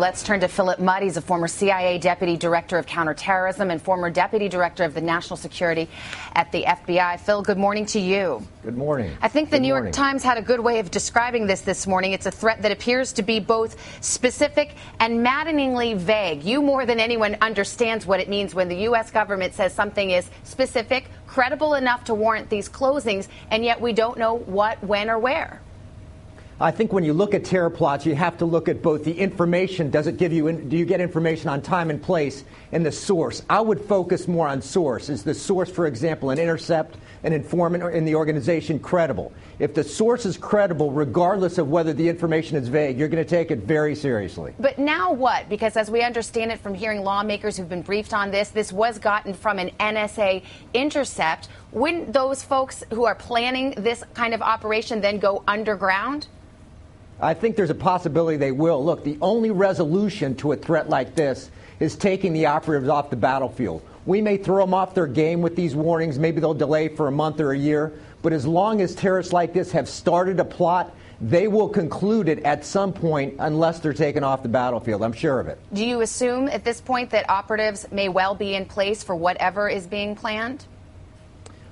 Let's turn to Philip Mudd. He's a former CIA Deputy Director of Counterterrorism and former Deputy Director of the National Security at the FBI. Phil, good morning to you. Good morning. I think the New York Times had a good way of describing this morning. It's a threat that appears to be both specific and maddeningly vague. You more than anyone understands what it means when the U.S. government says something is specific, credible enough to warrant these closings, and yet we don't know what, when, or where. I think when you look at terror plots, you have to look at both the information, do you get information on time and place, and the source. I would focus more on source. Is the source, for example, an intercept, an informant in the organization credible? If the source is credible, regardless of whether the information is vague, you're going to take it very seriously. But now what? Because as we understand it from hearing lawmakers who've been briefed on this was gotten from an NSA intercept. Wouldn't those folks who are planning this kind of operation then go underground? I think there's a possibility they will. Look, the only resolution to a threat like this is taking the operatives off the battlefield. We may throw them off their game with these warnings. Maybe they'll delay for a month or a year. But as long as terrorists like this have started a plot, they will conclude it at some point unless they're taken off the battlefield. I'm sure of it. Do you assume at this point that operatives may well be in place for whatever is being planned?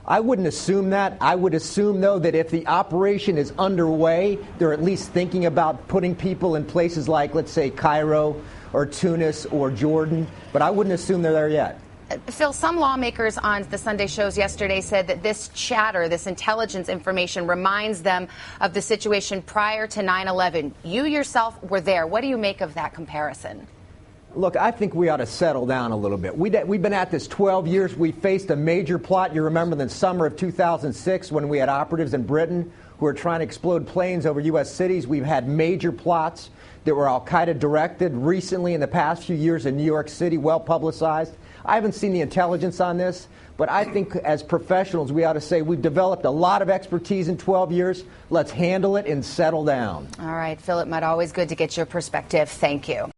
I wouldn't assume that. I would assume, though, that if the operation is underway, they're at least thinking about putting people in places like, let's say, Cairo or Tunis or Jordan. But I wouldn't assume they're there yet. Phil, some lawmakers on the Sunday shows yesterday said that this chatter, this intelligence information, reminds them of the situation prior to 9/11. You yourself were there. What do you make of that comparison? Look, I think we ought to settle down a little bit. We've been at this 12 years. We faced a major plot. You remember the summer of 2006 when we had operatives in Britain who were trying to explode planes over U.S. cities. We've had major plots that were al-Qaeda directed recently in the past few years in New York City, well publicized. I haven't seen the intelligence on this, but I think as professionals we ought to say we've developed a lot of expertise in 12 years. Let's handle it and settle down. All right, Philip Mudd, always good to get your perspective. Thank you.